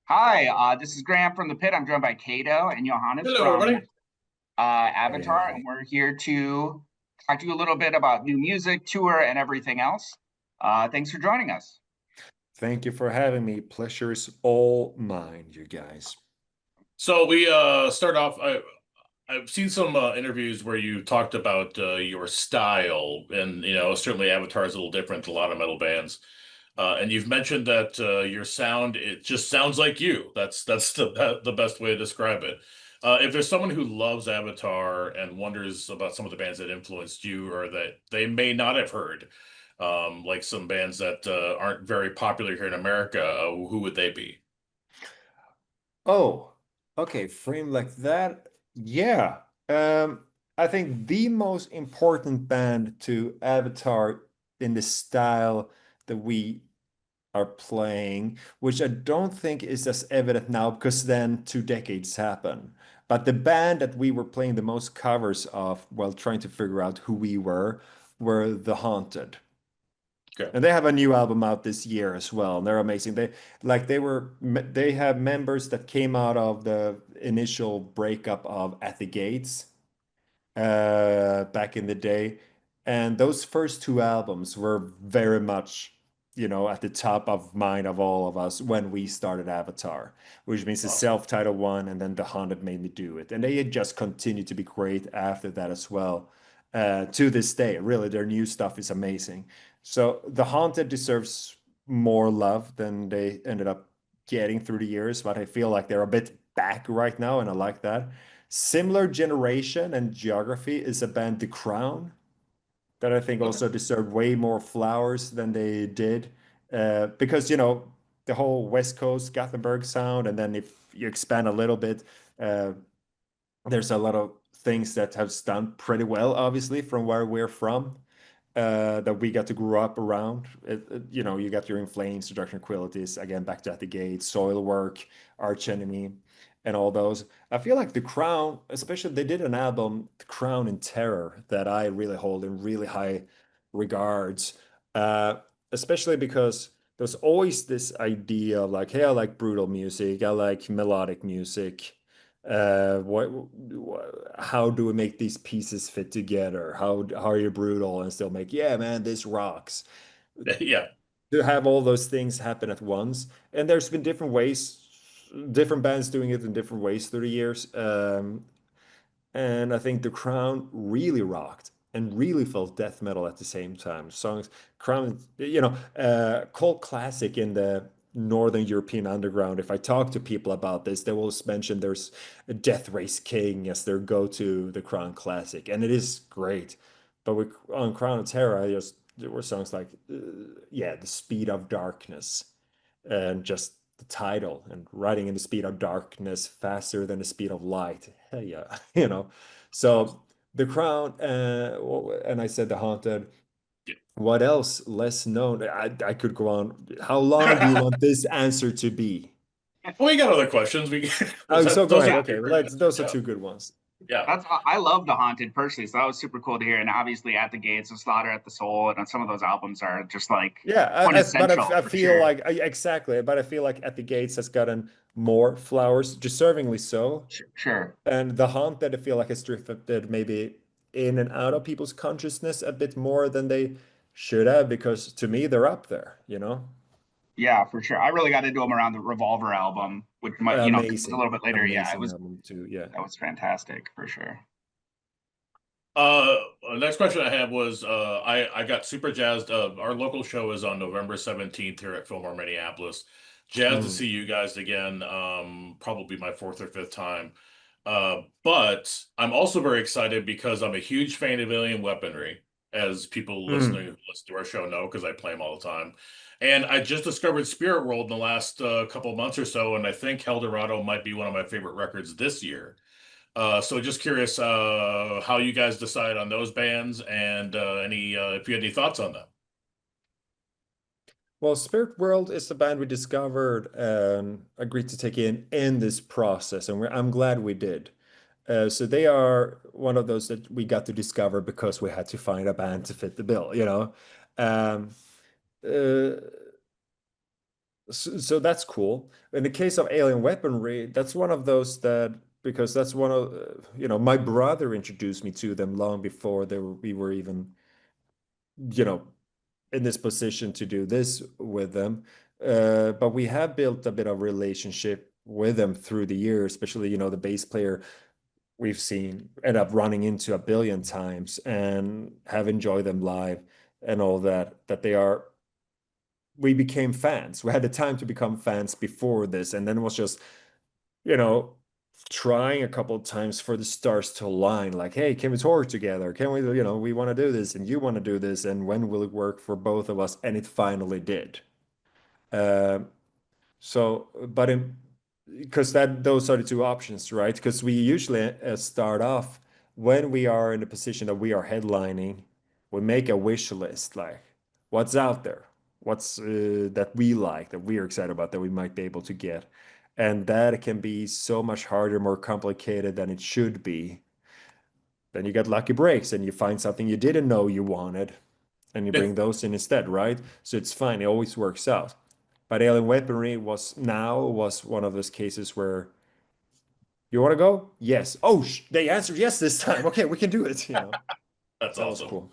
Hi, this is Graham from the pit. I'm joined by Kato and Johannes Hello, from everybody. Hey, Avatar, and hey. we're here to talk to you a little bit about new music, tour, and everything else. Thanks for joining us. Thank you for having me. Pleasure is all mine, you guys. So we start off. I've seen some interviews where you talked about your style, and certainly Avatar is a little different to a lot of metal bands. And you've mentioned that your sound it just sounds like you. That's the best way to describe it. If there's someone who loves Avatar and wonders about some of the bands that influenced you or that they may not have heard, like some bands that aren't very popular here in America, who would they be? Oh, okay, frame like that. Yeah. Um, I think the most important band to Avatar in the style that we are playing, which I don't think is as evident now because then 2 decades happen. But the band that we were playing the most covers of while trying to figure out who we were The Haunted. Okay. And they have a new album out this year as well. And they're amazing. They have members that came out of the initial breakup of At the Gates back in the day. And those first two albums were very much, at the top of mind of all of us when we started Avatar, which means the Awesome. self-titled one and then The Haunted made me do it. And they had just continued to be great after that as well. To this day, really, their new stuff is amazing. So The Haunted deserves more love than they ended up getting through the years, but I feel like they're a bit back right now, and I like that. Similar generation and geography is a band, The Crown, that I think Okay. also deserved way more flowers than they did. Because, the whole West Coast Gothenburg sound, and then if you expand a little bit, uh, there's a lot of things that have done pretty well, obviously, from where we're from that we got to grow up around. You got your In Flames, Seduction Qualities, again, back to At the Gate, Soil Work, Arch Enemy, and all those. I feel like The Crown, especially they did an album, The Crown in Terror, that I really hold in really high regards, uh, especially because there's always this idea of like, hey, I like brutal music, I like melodic music. How do we make these pieces fit together? How are you brutal and still make, yeah, man, this rocks. Yeah. To have all those things happen at once. And there's been different ways, different bands doing it in different ways through the years. And I think The Crown really rocked and really felt death metal at the same time. Songs, Crown, cult classic in the Northern European underground. If I talk to people about this, they will mention there's a Death Race King as their go-to, the Crown classic, and it is great. But on Crown of Terror, there were songs like, yeah, The Speed of Darkness, and just the title and riding in the speed of darkness faster than the speed of light. Hell yeah, So The Crown, and I said The Haunted. What else less known? I could go on. How long do you Well, want this answer to be? we got other questions. Oh, so go Those ahead. are Yeah, Okay, two well, pretty good. those are Yeah. two good ones. Yeah. I love the Haunted personally, so that was super cool to hear. And obviously, At the Gates of Slaughter at the Soul, and some of those albums are just like Yeah, quintessential I for feel sure. like exactly, but I feel like At the Gates has gotten more flowers, deservingly so. Sure. And the haunt that I feel like has drifted maybe in and out of people's consciousness a bit more than they should have, because to me they're up there. Yeah, for sure. I really got into them around the Revolver album, which might, was a Amazing, little bit later. Yeah, it amazing was album too. Yeah. that was fantastic for sure. Uh, Next question I have was I got super jazzed. Our local show is on November 17th here at Fillmore Minneapolis. Jazzed to Mm. see you guys again. Probably my fourth or fifth time. But I'm also very excited because I'm a huge fan of Alien Weaponry, as people listening Mm. who listen to our show know, because I play them all the time. And I just discovered Spirit World in the last couple of months or so, and I think Eldorado might be one of my favorite records this year. So just curious how you guys decide on those bands and any if you had any thoughts on them. Well, Spirit World is the band we discovered and agreed to take in this process, and I'm glad we did. So they are one of those that we got to discover because we had to find a band to fit the bill. Um, uh, So that's cool. In the case of Alien Weaponry, that's one of those that because that's one of my brother introduced me to them long before we were even you know in this position to do this with them. But we have built a bit of relationship with them through the years, especially the bass player we've seen end up running into a billion times and have enjoyed them live and all that. That we became fans. We had the time to become fans before this, and then it was just, you know, trying a couple of times for the stars to align. Like, hey, can we tour together? Can we, we want to do this, and you want to do this, and when will it work for both of us? And it finally did. Uh, but because those are the two options, right? Because we usually start off when we are in the position that we are headlining, we make a wish list, like what's out there, what's that we like, that we are excited about, that we might be able to get, and that can be so much harder, more complicated than it should be. Then you get lucky breaks, and you find something you didn't know you wanted, and you bring those in instead, right? So it's fine. It always works out. But Alien Weaponry was one of those cases where you want to go? Yes. Oh, they answered yes this time. Okay, we can do it. That's That was awesome. cool.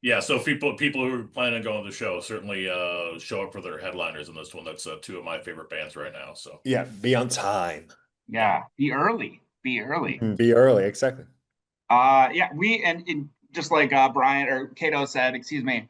Yeah, so people who are planning on going to the show certainly show up for their headliners in this one. That's two of my favorite bands right now. So Yeah, be on time. yeah, Yeah, be early. Be early. Be early, exactly. Yeah, and just like Brian or Kato said, excuse me,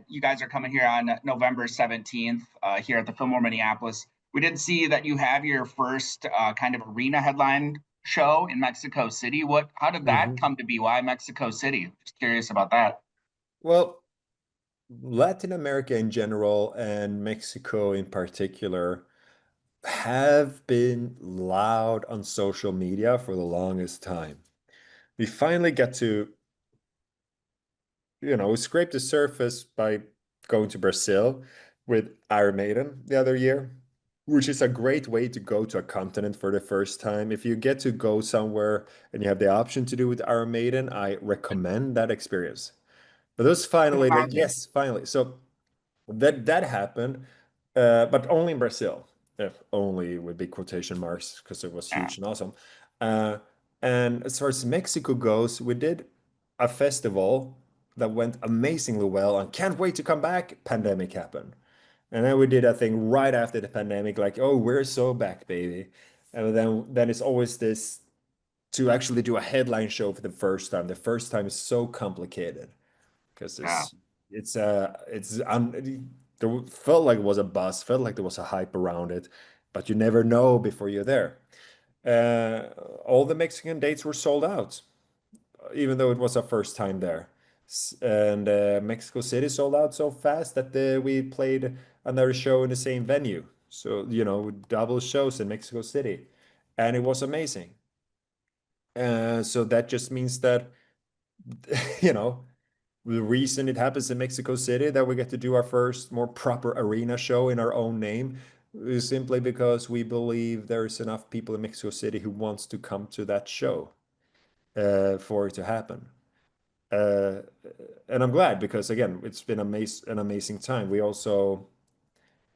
you guys are coming here on November 17th here at the Fillmore Minneapolis. We did see that you have your first kind of arena headline show in Mexico City. How did that Mhm. come to be? Why Mexico City? Just curious about that. Well, Latin America in general and Mexico in particular have been loud on social media for the longest time. We finally get to scrape the surface by going to Brazil with Iron Maiden the other year, which is a great way to go to a continent for the first time. If you get to go somewhere and you have the option to do with Iron Maiden, I recommend that experience. But those Can finally, like, imagine. yes, finally. So that happened, but only in Brazil, if only with big quotation marks, because it was Yeah, huge and awesome. Uh, and as far as Mexico goes, we did a festival that went amazingly well and can't wait to come back. Pandemic happened. And then we did a thing right after the pandemic, like, oh, we're so back, baby. And then it's always this to actually do a headline show for the first time. The first time is so complicated because yeah, there felt like it was a buzz, felt like there was a hype around it, but you never know before you're there. All the Mexican dates were sold out, even though it was our first time there. And Mexico City sold out so fast that we played another show in the same venue. So, double shows in Mexico City. And it was amazing. So that just means that, you know, the reason it happens in Mexico City that we get to do our first more proper arena show in our own name is simply because we believe there's enough people in Mexico City who wants to come to that show for it to happen. Uh, and I'm glad because again, it's been an amazing time.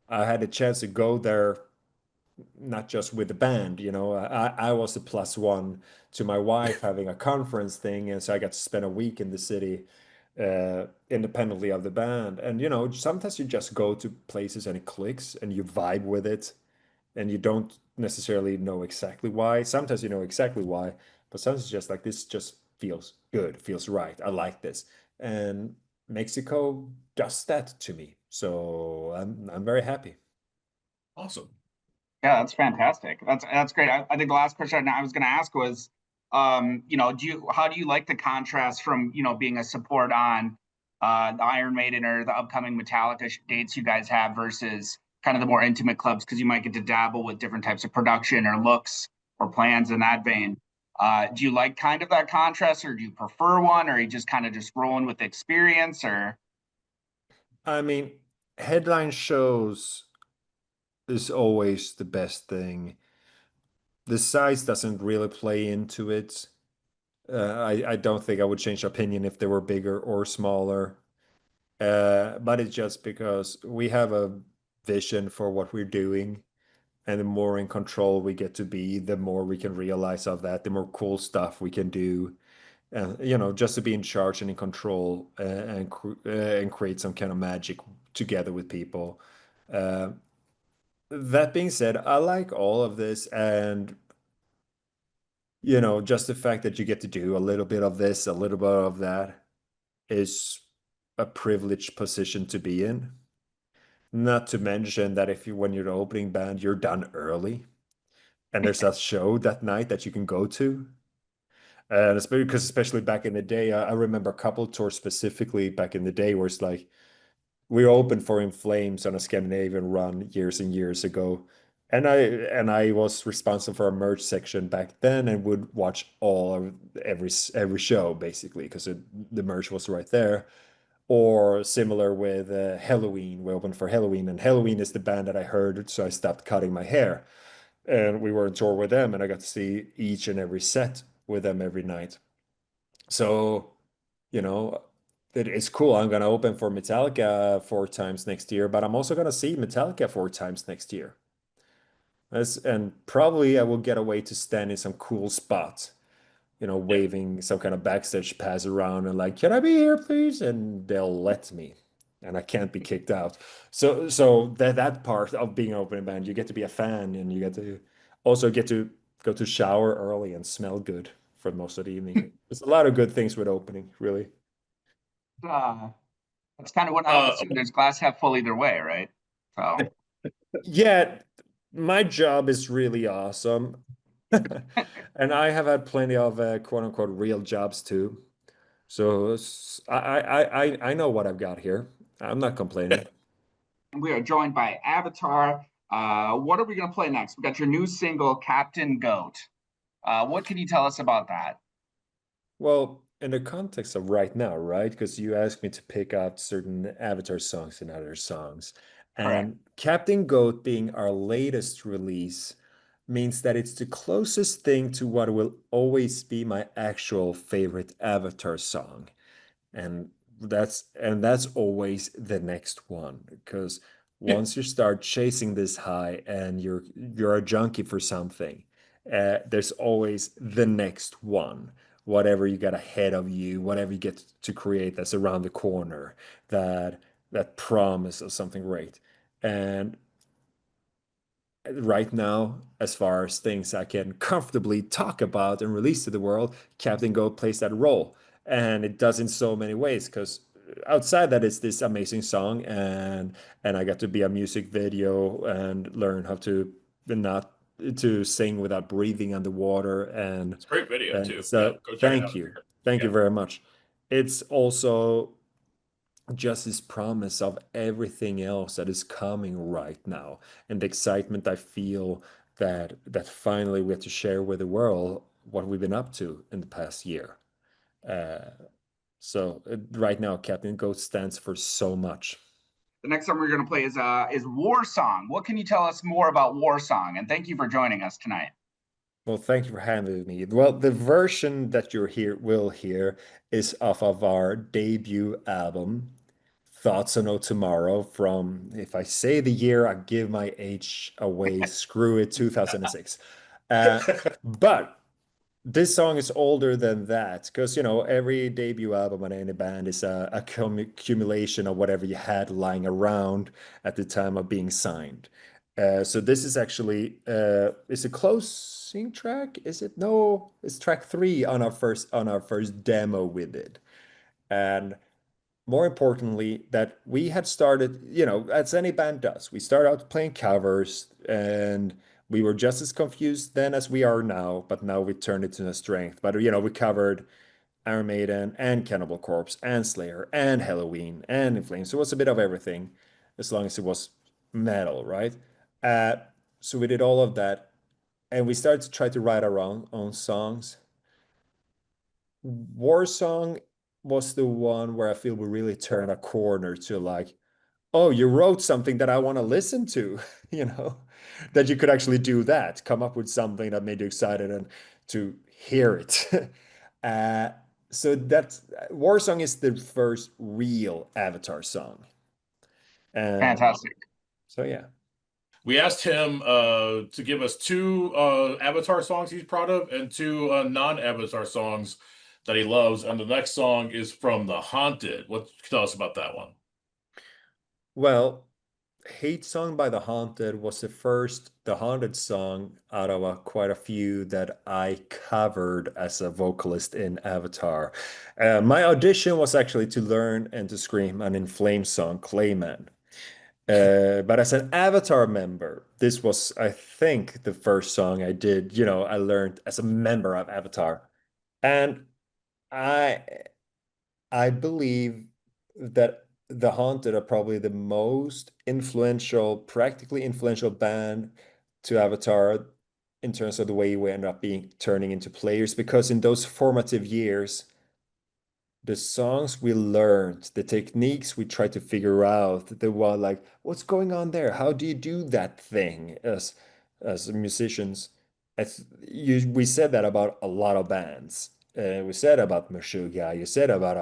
I had a chance to go there not just with the band, I was the plus one to my wife having a conference thing, and so I got to spend a week in the city independently of the band. And sometimes you just go to places and it clicks and you vibe with it, and you don't necessarily know exactly why. Sometimes you know exactly why, but sometimes it's just like this just feels good, feels right. I like this, and Mexico does that to me, so I'm very happy. awesome. yeah. That's fantastic. That's great. I think the last question I was going to ask was, how do you like the contrast from being a support on the Iron Maiden or the upcoming Metallica dates you guys have versus kind of the more intimate clubs because you might get to dabble with different types of production or looks or plans in that vein. Do you like kind of that contrast, or do you prefer one, or are you just kind of just rolling with the experience, or I mean, headline shows is always the best thing. The size doesn't really play into it. I don't think I would change opinion if they were bigger or smaller. But it's just because we have vision for what we're doing. And the more in control we get to be, the more we can realize of that, the more cool stuff we can do. And just to be in charge and in control, and create some kind of magic together with people. Uh, that being said, I like all of this, and just the fact that you get to do a little bit of this, a little bit of that, is a privileged position to be in. Not to mention that if you, when you're the opening band, you're done early, and there's a show that night that you can go to. And especially because, especially back in the day, I remember a couple tours specifically back in the day where it's like we opened for In Flames on a Scandinavian run years and years ago. And I was responsible for a merch section back then and would watch all of every show basically because the merch was right there. Or similar with Halloween, we opened for Halloween, and Halloween is the band that I heard, so I stopped cutting my hair. And we were on tour with them, and I got to see each and every set with them every night. So, you know, it's cool. I'm gonna open for Metallica 4 times next year, but I'm also gonna see Metallica 4 times next year. And probably I will get away to stand in some cool spot, Yeah. waving some kind of backstage pass around and like, can I be here, please? And they'll let me, and I can't be kicked out. So that part of being an open band, you get to be a fan, and you get to also get to go to shower early and smell good for most of the evening. There's a lot of good things with opening, really. Uh, that's kind of what I would Uh, assume. There's glass half full either way, right? So Yeah, my job is really awesome. And I have had plenty of quote unquote real jobs too. So I know what I've got here. I'm not complaining. we are joined by Avatar. What are we going to play next? We got your new single, Captain Goat. What can you tell us about that? Well, in the context of right now, right? Because you asked me to pick out certain Avatar songs and other songs. Correct. And Captain Goat being our latest release means that it's the closest thing to what will always be my actual favorite Avatar song. And that's always the next one, because once you start chasing this high and you're a junkie for something, there's always the next one, whatever you got ahead of you, whatever you get to create that's around the corner, that promise of something great. And right now, as far as things I can comfortably talk about and release to the world, Captain Go plays that role. And it does in so many ways, because outside that it's this amazing song, and I got to be a music video and learn how to not to sing without breathing underwater. And it's a great video too. Yeah, so go check it thank out. you. Thank you Yeah. very much. It's also just this promise of everything else that is coming right now, and the excitement I feel that finally we have to share with the world what we've been up to in the past year. Uh, so right now, Captain Goat stands for so much. The next song we're going to play is War Song. What can you tell us more about War Song? And thank you for joining us tonight. Well, thank you for having me. Well, the version that will hear is off of our debut album, Thoughts on No Tomorrow, from, if I say the year, I give my age away, screw it, 2006. But this song is older than that, because every debut album on any band is a accumulation of whatever you had lying around at the time of being signed. So this is actually is a closing track? Is it? No, it's track 3 on our first demo with it. And more importantly, that we had started, as any band does, we start out playing covers, and we were just as confused then as we are now, but now we turned it to a strength. But we covered Iron Maiden and Cannibal Corpse and Slayer and Halloween and In Flames. So it was a bit of everything, as long as it was metal, right? Uh, so we did all of that, and we started to try to write our own songs. War Song was the one where I feel we really turned a corner to like, oh, you wrote something that I want to listen to, you know, that you could actually do that, come up with something that made you excited and to hear it. uh, so that's War Song is the first real Avatar song. And Fantastic. So yeah. We asked him to give us 2 Avatar songs he's proud of and 2 non-Avatar songs that he loves. And the next song is from The Haunted. What can you tell us about that one? Well, Hate Song by The Haunted was the first The Haunted song out of quite a few that I covered as a vocalist in Avatar. My audition was actually to learn and to scream an In Flames song, Clayman. But as an Avatar member, this was, I think, the first song I did, I learned as a member of Avatar. And I I believe that The Haunted are probably the most influential, practically influential band to Avatar in terms of the way we end up being turning into players. Because in those formative years, the songs we learned, the techniques we tried to figure out, the one like, what's going on there? How do you do that thing as musicians? We said that about a lot of bands. We said about Meshuggah, you said about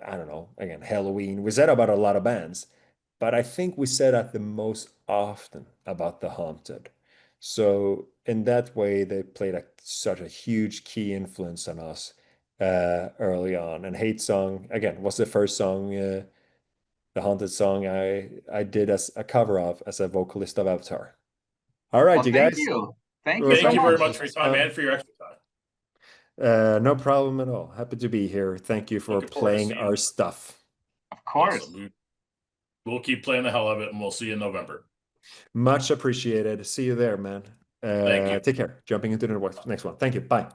I don't know, again, Halloween. We said about a lot of bands, but I think we said that the most often about The Haunted. So in that way, they played such a huge key influence on us early on. And Hate Song, again, was the first song, the Haunted song I did as a cover of as a vocalist of Avatar. All right, Well, you thank guys. you. Thank you Well, so Thank you very much. much for your time and for your extra time. No problem at all. Happy to be here. Thank you for Looking forward to playing seeing our you. stuff. Of course. Awesome. We'll keep playing the hell of it, and we'll see you in November. Much appreciated. See you there, man. Thank you. Take care. Jumping into the next one. Thank you. Bye.